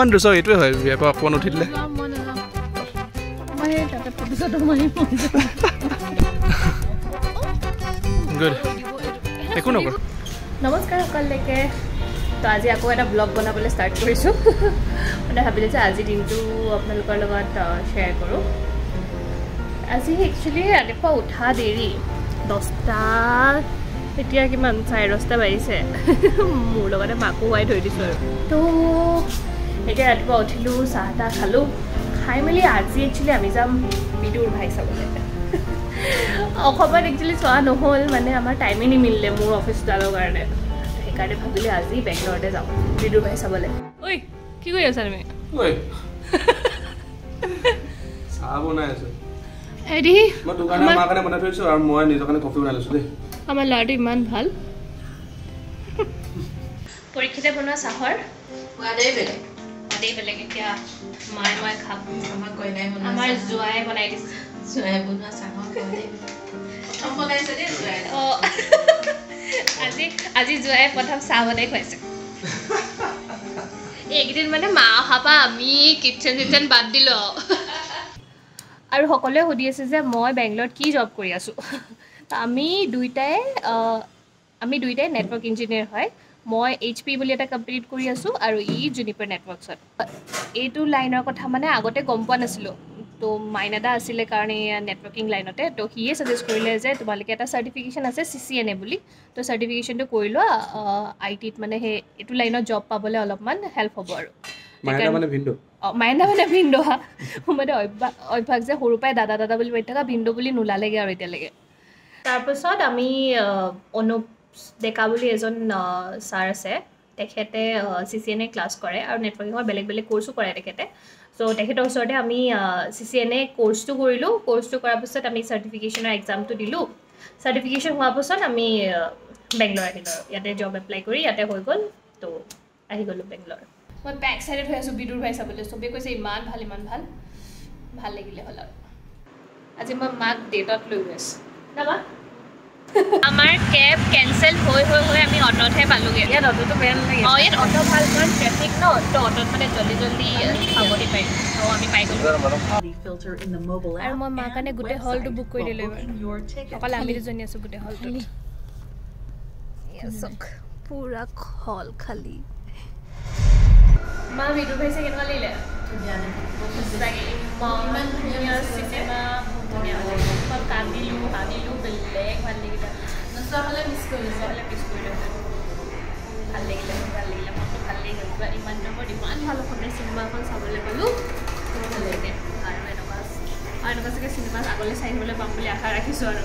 মান দুছ এইটোৱে হয় বিয়াৰ পৰা অকণমান উঠি দিলে গুড একো নকৰোঁ নমস্কাৰ সকলোকে তো আজি আকৌ এটা ব্লগ বনাবলৈ ষ্টাৰ্ট কৰিছোঁ মানে ভাবিলোঁ যে আজি দিনটো আপোনালোকৰ লগত শ্বেয়াৰ কৰোঁ আজি একচুৱেলি ৰাতিপুৱা উঠা দেৰি 10টা এতিয়া কিমান 10:30 বাজিছে মোৰ লগতে মাকো শুৱাই থৈ দিছোঁ আৰু তো এতিয়া ৰাতিপুৱা উঠিলোঁ চাহ তাহ খালোঁ খাই মেলি আজি একচুৱেলি আমি যাম বিদুৰ ভাই চাবলৈ অসমত একচুৱেলি চোৱা নহ'ল মানে আমাৰ টাইমেই নিমিলিলে মোৰ অফিচডালৰ কাৰণে সেইকাৰণে ভাবিলোঁ আজি বেংগলৰতে যাওঁ বিদুৰ ভাই চাবলৈ ঐ কি কৰি আছা তুমি চাহ বনাই আছোঁ হেৰি মই দোকানৰ মাৰ কাৰণে বনাই থৈছোঁ আৰু মই নিজৰ কাৰণে কফি বনাই লৈছোঁ দেই আমাৰ ল'ৰাটো ইমান ভাল পৰীক্ষাতে বনোৱা চাহৰ সোৱাদেই বেলেগ এতিয়া মায়ে মই খাম আমাক কৈ নাই আমাৰ জোৱাই বনাই দিছে জোৱাই বনোৱা চাহৰ সোৱাদেই প্ৰথম বনাইছে দেই জোৱাই আজি জোৱাই প্ৰথম চাহ বনাই খুৱাইছে এইকেইদিন মানে মা অহাৰ পৰা আমি কিটচেন বাদ দিলোঁ আৰু সকলোৱে সুধি আছে যে মই বেংগলত কি জব কৰি আছোঁ আমি দুইটাই নেটৱৰ্ক ইঞ্জিনিয়াৰ হয় মই HP বুলি এটা কোম্পানীত কৰি আছোঁ আৰু জুনিপাৰ নেটৱৰ্কছত এইটো লাইনৰ কথা মানে আগতে গম পোৱা নাছিলোঁ তো মাইনাদা আছিলে কাৰণে নেটৱৰ্কিং লাইনতে তো সিয়ে ছাজেষ্ট কৰিলে যে তোমালোকে এটা চাৰ্টিফিকেশ্যন আছে CCNA বুলি তো চাৰ্টিফিকেশ্যনটো কৰি লোৱা ITত মানে সেই এইটো লাইনত জব পাবলৈ অলপমান হেল্প হ'ব আৰু মাইনা মানে ভিন্দু মানে অভ্যাস যে সৰুৰ পৰাই দাদা বুলি মাতি থকা ভিন্দু বুলি নোলালেগৈ আৰু এতিয়ালৈকে তাৰপিছত আমি অনুপ ডেকা বুলি এজন ছাৰ আছে তেখেতে CCNA ক্লাছ কৰে আৰু নেটৱৰ্কিঙৰ বেলেগ কোৰ্চো কৰে তেখেতে চ' তেখেতৰ ওচৰতে আমি CCNA কোৰ্চটো কৰিলোঁ কোৰ্চটো কৰাৰ পিছত আমি চাৰ্টিফিকেশ্যনৰ এক্সামটো দিলোঁ চাৰ্টিফিকেশ্যন হোৱাৰ পিছত আমি বেংগলৰ আহিলোঁ ইয়াতে জব এপ্লাই কৰি ইয়াতে হৈ গ'ল তো আহি গ'লোঁ বেংগলৰ মই এক্সাইটেড হৈ আছোঁ বিদুৰ ভাই চাবলৈ চবেই কৈছে ইমান ভাল লাগিলে হ'ল আৰু আজি মই মাক ডেটত লৈ গৈ আছোঁ যাবা আমাৰ কেব কেনচেল হৈ আমি অটতহে পালোঁগৈ ইয়াত অটটো বেয়া নালাগে অঁ ইয়াত অট ভাল কাৰণ ট্ৰেফিক ন তো অটত মানে জল্দি পাবহি পাৰিম তো আমি পাই গ'লোঁ আৰু মই মাৰ কাৰণে গোটেই হলটো বুক কৰি দিলোঁ অকল আমি দুজনী আছোঁ গোটেই হলটোত পুৰা হল খালী মা বিদুৰ ভাইছে কেনেকুৱা লাগিলে ইমান ধুনীয়া চিনেমা ধুনীয়া মই কান্দিলোঁ বেলেগ ভাল লাগিলে নোচোৱা হ'লে মিছ কৰিলোঁ ভাল লাগিলে মনটো ভাল লাগি গ'ল ইমান দিনৰ ইমান ভাল অসমীয়া চিনেমা এখন চাবলৈ পালোঁ ভাল লাগে আৰু এনেকুৱা চাগে চিনেমা আগলৈ চাই আহিবলৈ পাম বুলি আশা ৰাখিছোঁ আৰু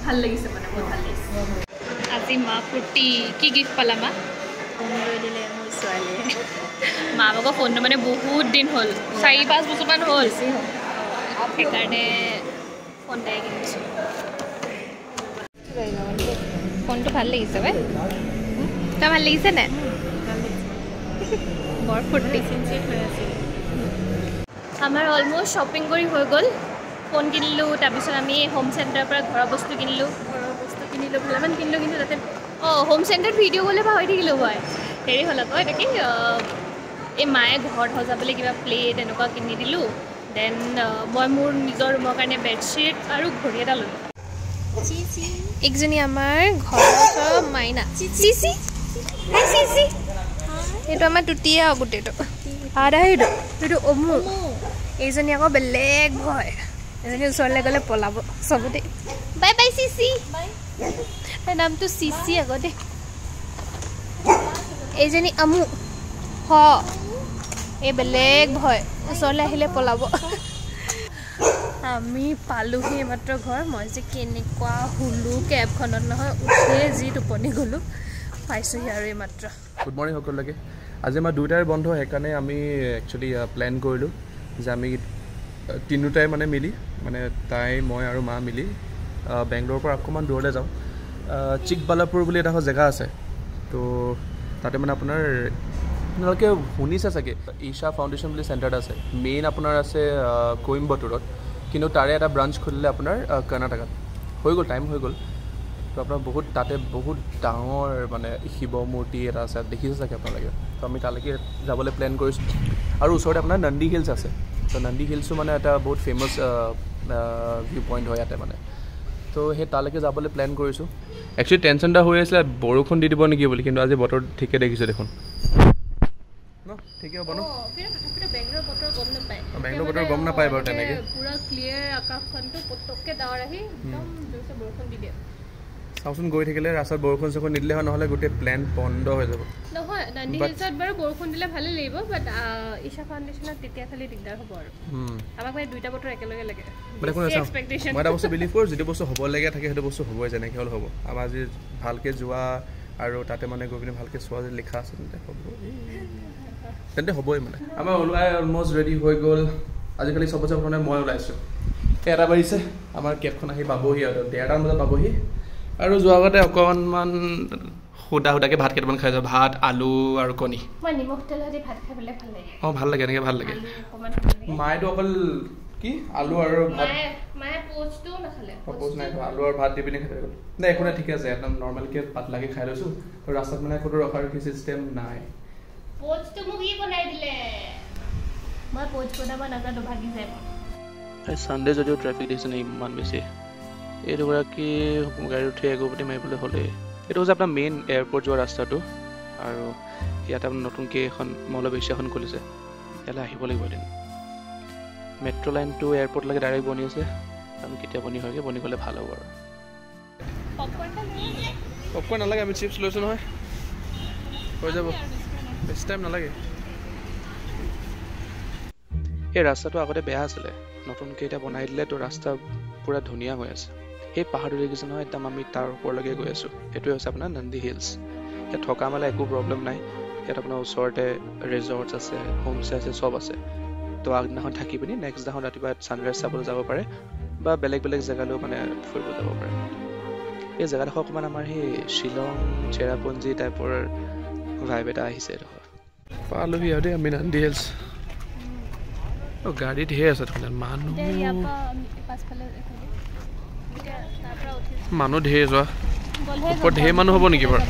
ভাল লাগিছে মানে বহুত ভাল লাগিছে আজি মা ফূৰ্তি কি গিফ্ট পালা মা ফোন লৈ দিলে মোৰ ছোৱালীয়ে মা ভাগৰ ফোনটো মানে বহুত দিন হ'ল 4-5 বছৰমান হ'ল সেইকাৰণে ফোন এটাই কিনিছোঁ ফোনটো ভাল লাগিছে বাই তই ভাল লাগিছে নে বৰ ফূৰ্তি আমাৰ অলমষ্ট শ্বপিং কৰি হৈ গ'ল ফোন কিনিলোঁ তাৰপিছত আমি হোম চেণ্টাৰৰ পৰা ঘৰৰ বস্তু কিনিলোঁ ভালেমান কিনিলোঁ কিন্তু তাতে হোম চেণ্টাৰত ভিডিঅ' গ'লে পাহৰি থাকিলোঁ মই হেৰি হ'ল আকৌ এটা কি এই মায়ে ঘৰত সজাবলৈ কিবা প্লেট এনেকুৱা কিনি দিলোঁ দেন মই মোৰ নিজৰ ৰুমৰ কাৰণে বেডশ্বীট আৰু ঘড়ী এটা ল'লোঁ একজনী আমাৰ ঘৰৰ ওচৰৰ মাইনা চিচি এইটো আমাৰ টুটিয়ে আৰু গোটেইটো এইটো অমু এইজনী আকৌ বেলেগ ভয় এজনী ওচৰলৈ গ'লে পলাব চবতে বাই বাই চিচি তাইৰ নামটো চিচি আকৌ দেই এইজনী আমু এই বেলেগ ভয় ওচৰলৈ আহিলে পলাব আমি পালোহি মাত্ৰ ঘৰ মই যে কেনেকুৱা শুলোঁ কেবখনত নহয় উঠিয়ে যি টোপনি গ'লোঁ পাইছোঁহি আৰু এইমাত্ৰ গুড মৰ্ণিং সকলোকে আজি আমাৰ দুয়োটাই বন্ধ সেইকাৰণে আমি একচুৱেলি প্লেন কৰিলোঁ যে আমি তিনিওটাই মানে মিলি মানে তাই মই আৰু মা মিলি বেংগলোৰৰ পৰা অকণমান দূৰলৈ যাওঁ চিকবালাপুৰ বুলি এটা জেগা আছে তো তাতে মানে আপোনাৰ আপোনালোকে শুনিছে চাগে ঈশা ফাউণ্ডেশ্যন বুলি চেণ্টাৰ আছে মেইন আপোনাৰ আছে কইম্বাটুৰত কিন্তু তাৰে এটা ব্ৰাঞ্চ খুলিলে আপোনাৰ কৰ্ণাটকাত হৈ গ'ল টাইম হৈ গ'ল তো আপোনাৰ তাতে বহুত ডাঙৰ মানে শিৱ মূৰ্তি এটা আছে দেখিছে চাগে আপোনালোকে তো আমি তালৈকে যাবলৈ প্লেন কৰিছোঁ আৰু ওচৰতে আপোনাৰ নন্দী হিলছ আছে তো নন্দী হিলছো মানে এটা বহুত ফেমাছ ভিউ পইণ্ট হয় ইয়াতে মানে তো সেই তালৈকে যাবলৈ প্লেন কৰিছোঁ একচুৱেলি টেনশ্যন এটা হৈ আছিলে বৰষুণ দি দিব নেকি বুলি কিন্তু আজি বতৰ ঠিকে দেখিছোঁ দেখোন ন ঠিকে হ'ব ন বেংগলোৰ বতৰ গম নাপায় বাৰু তেনেকৈ পুৰা ক্লিয়াৰ আকাশখনটো পটককৈ ডাৱৰ আহি একদম জোৰছে বৰষুণ দি দিয়ে চাওঁচোন গৈ থাকিলে ৰাস্তাত বৰষুণ চৰষুণ নিদিলে হয় নহ'লে গোটেই প্লেন বন্ধ হৈ যাব নহয় নন্দী হিলছত বাৰু বৰষুণ দিলে ভালেই লাগিব বাট ঈশা ফাউণ্ডেশ্যনত তেতিয়া খালি দিগদাৰ হ'ব আৰু আমাক মানে দুইটা বতৰ একেলগে লাগে মই এটা বস্তু বিলিভ কৰোঁ যিটো বস্তু হ'ব লাগে থাকে সেইটো বস্তু হ'বই যেনেকৈ হ'লে হ'ব আমাৰ আজি ভালকৈ যোৱা আৰু তাতে মানে গৈ পিনে ভালকৈ চোৱা যদি লিখা আছে তেন্তে হ'বই মানে আমাৰ ওলাই অলমষ্ট ৰেডি হৈ গ'ল আজিকালি চবচে মানে মই ওলাইছোঁ এটা বাজিছে আমাৰ কেবখন আহি পাবহি আৰু 1:30 বজাত পাবহি আৰু যোৱাৰ আগতে অকণমান সুদাকৈ ভাত কেইটামান খাই যাওঁ ভাত আলু আৰু কণী মই নিমখ তেল দি ভাত খাবলৈ ভাল লাগে অঁ ভাল লাগে এনেকৈ ভাল লাগে মায়েতো অকল কি আলু আৰু ভাত মায়ে পোষ্টটোও নাখালে পোষ্ট নাই আলু আৰু ভাত দি পিনে খাই গ'ল নাই একো নাই ঠিকে আছে একদম নৰ্মেলকৈ পাতলাকৈ খাই লৈছোঁ আৰু ৰাস্তাত মানে ক'তো ৰখাৰ কি চিষ্টেম নাই পোষ্টটো মোক ই বনাই দিলে মই পোষ্ট বনাব নাজানো ভাগি যায় ছানডে যদিও ট্ৰেফিক দেখিছে নে ইমান বেছি এই দুগৰাকী গাড়ী উঠি এগোপতি মাৰিবলৈ হ'লেই এইটো হৈছে আপোনাৰ মেইন এয়াৰপৰ্ট যোৱা ৰাস্তাটো আৰু ইয়াতে আপোনাৰ নতুনকৈ এখন মৌলবাৰী এখন খুলিছে ইয়ালৈ আহিব লাগিব এদিন মেট্ৰ' লাইনটো এয়াৰপৰ্টলৈকে ডাইৰেক্ট বনি আছে আৰু কেতিয়া বনি হয়গৈ বনি গ'লে ভাল হ'ব আৰু পপকৰ্ণ নালাগে আমি চিপছ লৈছোঁ নহয় হৈ যাব বেছি টাইম নালাগে এই ৰাস্তাটো আগতে বেয়া আছিলে নতুনকৈ এতিয়া বনাই দিলে তো ৰাস্তা পুৰা ধুনীয়া হৈ আছে সেই পাহাৰটো দেখিছে নহয় একদম আমি তাৰ ওপৰলৈকে গৈ আছোঁ সেইটোৱে হৈছে আপোনাৰ নন্দী হিলছ ইয়াত থকা মেলা একো প্ৰব্লেম নাই ইয়াত আপোনাৰ ওচৰতে ৰিজৰ্টছ আছে হোমষ্টে আছে চব আছে তো আগদিনাখন থাকি পিনি নেক্সট দিনাখন ৰাতিপুৱা ছানৰাইজ চাবলৈ যাব পাৰে বা বেলেগ বেলেগ জেগালৈও মানে ফুৰিব যাব পাৰে এই জেগাডোখৰ অকণমান আমাৰ সেই শ্বিলং চেৰাপুঞ্জী টাইপৰ ভাইব এটা আহিছে এইডোখৰ পালোহি আৰু দেই আমি নন্দী হিলছ গাড়ী ধেৰ আছে মানুহ ধেৰ যোৱা ওপৰত ধেৰ মানুহ হ'ব নেকি বাৰু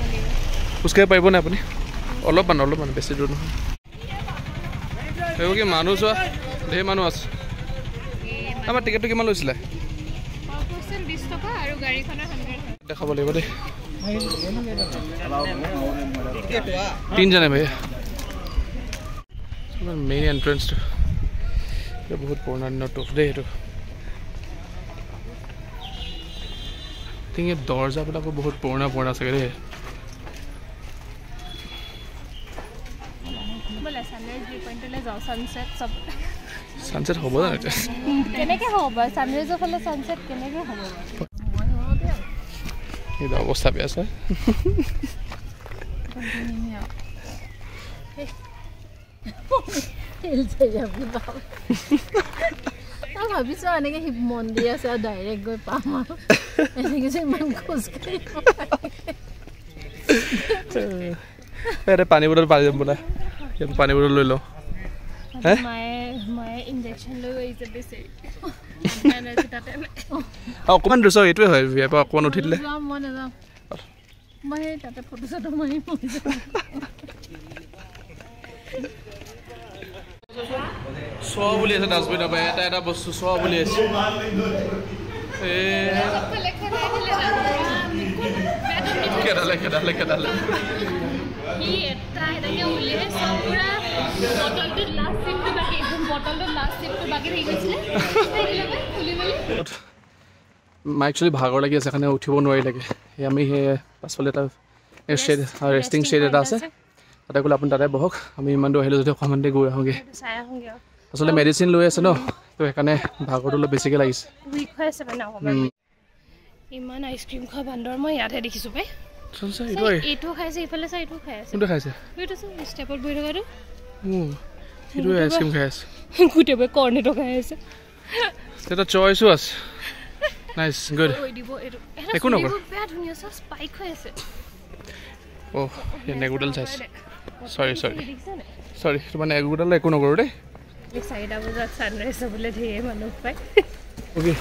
খোজকাঢ়ি পাৰিবনে আপুনি অলপমান বেছি দূৰ নহয় সেইবোৰ কি মানুহ চোৱা ধেৰ মানুহ আছে আমাৰ টিকেটটো কিমান লৈছিলে দেখাব লাগিব দেই 3 জানে ভাই মেইন এণ্ট্ৰেঞ্চটো বহুত পুৰণা দিনৰ টোপ দেই এইটো দৰ্জাবিলাকো বহুত পুৰণা চাগে দেই ছানছেট হ'ব জানো কেনেকৈ হ'ব ছানৰাইজৰ ফালে ছানছেট কেনেকৈ হ'ব এইটো অৱস্থা বেয়া আছে ভাবিছো এনেকে শিৱ মন্দিৰ আছে আৰু ডাইৰেক্ট গৈ পাম আৰু এনেকে যে ইমান খোজকাঢ়ি পানী বটল পাৰি যাম বোলা পানী বটল লৈ লওঁ মায়ে ইনজেকশ্যন লৈ আহিছে বেছি অকণমান দূৰ এইটোৱে হয় ইয়াৰ পৰা অকণমান উঠি দিলে মই নাযাওঁ মই তাতে ফটো চটো মাৰি চোৱা বুলি আছে ডাষ্টবিনৰ পৰা এটা বস্তু চোৱা বুলি আছে খেদালে মই একচুৱেলি ভাগৰ লাগি আছে সেইকাৰণে উঠিব নোৱাৰিলেগৈ আমি সেই পাছফালে এটা ষ্টেড ৰেষ্টিং ষ্টেড এটা আছে তাতে গ'লে আপুনি তাতে বহক আমি ইমান দূৰ আহিলোঁ যদি অকণমান দেৰি গৈ আহোঁগৈ আচলতে মেডিচিন লৈ আছে ন তো সেইকাৰণে ভাগৰটো অলপ বেছিকৈ লাগিছে ইমান আইচক্ৰীম খোৱা বান্দৰ মই ইয়াতহে দেখিছোঁ পাই এইটো খাইছে ইফালে চাই এইটো খাই আছে কোনটো খাইছে ষ্টেপত বহি থকাটো সেইটোৱে আইচক্ৰীম খাই আছে গোটেইবোৰে কৰ্নেটো খাই আছে এটা চইচো আছে নাইচ গুড একো নকৰোঁ অ' নেগুডাল চাইছে চৰি তোমাৰ নেগুডাল একো নকৰোঁ দেই 4টা বজাত ছানৰাইজ হ'বলৈ ধেৰ মানুহ পায় অ'কে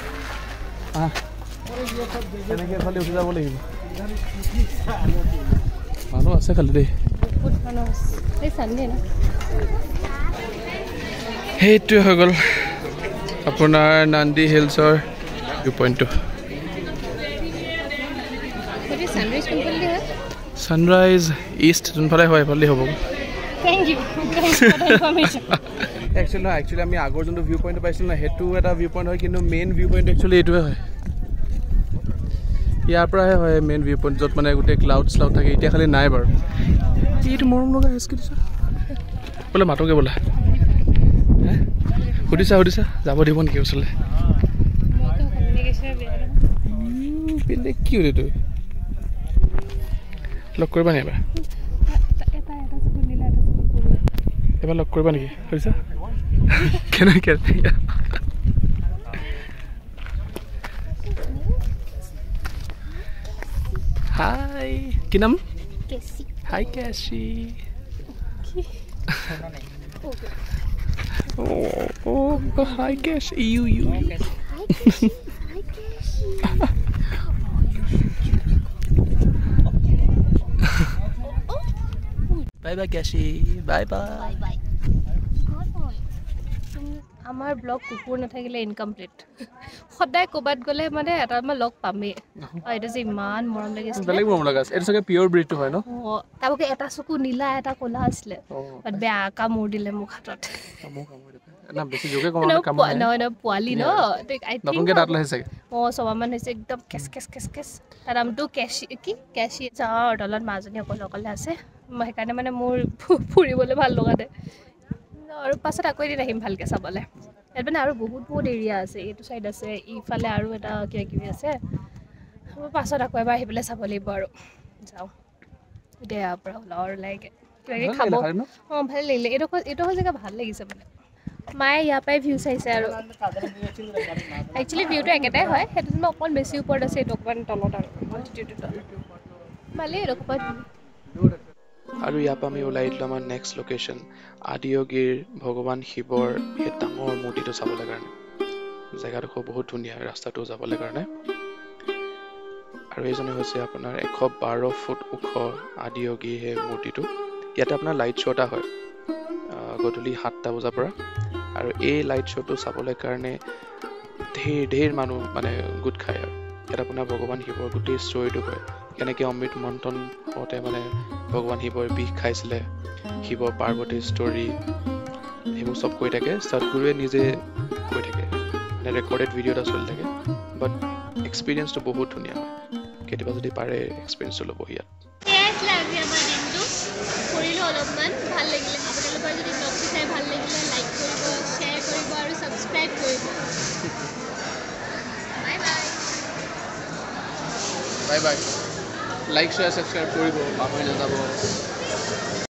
এনেকৈ খালি উঠি যাব লাগিব মানুহ আছে খালি দেই বহুত মানুহ আছে এই চানডে ন সেইটোৱে হৈ গ'ল আপোনাৰ নান্দি হিলছৰ ভিউ পইণ্টটো। ছানৰাইজ ইষ্ট যোনফালে হয় সেইফালে হ'ব। একচুৱেলি আমি আগৰ যোনটো ভিউ পইণ্ট পাইছিলোঁ না সেইটো এটা ভিউ পইণ্ট হয়, কিন্তু মেইন ভিউ পইণ্ট একচুৱেলি এইটোৱে হয়। ইয়াৰ পৰাহে হয় মেইন ভিউ পইণ্ট, য'ত মানে গোটেই ক্লাউড থাকে। এতিয়া খালি নাই বাৰু। এইটো মৰম লগা আইচক্ৰীম দিছা বোলে, মাতকে বোলা। সুধিছা যাব দিব নেকি ওচৰলৈ? বেলেগ কি হ'ল তই? লগ কৰিবা নি এবাৰ লগ কৰিবা নেকি সুধিছা? কেনেকৈ হাই, কি নাম? হাই কেচি। হাই কেচ ইউ বাই বাই কেচি, বাই বাই। আমাৰ ব্লগ কুকুৰ নাথাকিলে ইনকমপ্লিট। সদায় ক'ৰবাত গ'লে মানে এটা মই লগ পামেই। এইটো যে ইমান মৰম লাগিছে, বেলেগ মৰম লগা আছে। এইটো চাগে পিয়ৰ ব্ৰিডটো হয় ন? তাৰপৰা এটা চকু নীলা এটা ক'লা আছিলে, বেয়া কামোৰ দিলে মোক হাতত। নহয় পোৱালি ন, ছমাহমান হৈছে। একদম কেচ তাৰ নামটো কেচি। চাওঁ তলত মাজনী অকলে আছে। মই সেইকাৰণে মানে মোৰ ফুৰিবলৈ ভাল লগা নাই। আৰু পাছত আকৌ এদিন আহিম ভালকৈ চাবলৈ। ইয়াত মানে আৰু বহুত এৰিয়া আছে। এইটো চাইড আছে, ইফালে আৰু এটা কিবা আছে। পাছত আকৌ এবাৰ আহি পেলাই চাব লাগিব আৰু। যাওঁ এতিয়া ইয়াৰ পৰা ওলাইকে কিবাকিবি খাব। ভাল লাগিলে। এইটো জেগা ভাল লাগিছে মানে। মায়ে ইয়াৰ পৰাই ভিউ চাইছে আৰু একচুৱেলি ভিউটো একেটাই হয়। সেইটো মই অকণমান বেছি ওপৰত আছে, এইটো অকণমান তলত আৰু ভালেই এডোখৰ। আৰু ইয়াৰ পৰা আমি ওলাই দিলোঁ আমাৰ নেক্সট লোকেশ্যন আদিয়োগীৰ ভগৱান শিৱৰ সেই ডাঙৰ মূৰ্তিটো চাবলৈ কাৰণে। জেগাডোখৰ বহুত ধুনীয়া, ৰাস্তাটো যাবলৈ কাৰণে। আৰু এইজনে হৈছে আপোনাৰ 112 ফুট ওখ আদিয়োগী সেই মূৰ্তিটো। ইয়াতে আপোনাৰ লাইট শ্ব' এটা হয় গধূলি 7টা বজাৰ পৰা। আৰু এই লাইট শ্ব'টো চাবলৈ কাৰণে ঢেৰ মানুহ মানে গোট খায়। আৰু ইয়াত আপোনাৰ ভগৱান শিৱৰ গোটেই ষ্টৰিটো কয়, কেনেকৈ অমৃত মন্থন হওঁতে মানে ভগৱান শিৱৰ বিষ খাইছিলে, শিৱ পাৰ্বতীৰ ষ্টৰি, সেইবোৰ চব কৈ থাকে। সদগুৰুৱে নিজে কৈ থাকে, মানে ৰেকৰ্ডেড ভিডিঅ' এটা চলি থাকে। বাট এক্সপিৰিয়েঞ্চটো বহুত ধুনীয়া হয়। কেতিয়াবা যদি পাৰে এক্সপিৰিয়েঞ্চটো ল'ব ইয়াত। আজি আমাৰ দিনটো ফুৰিলোঁ অলপমান, ভাল লাগিলে। আপোনালোকৰ যদি ব্লগটো চাই ভাল লাগিলে লাইক কৰিব, শ্বেয়াৰ কৰিব আৰু ছাবস্ক্ৰাইব কৰিব। Bye bye. Like share subscribe কৰিব, পাহৰি নাযাব।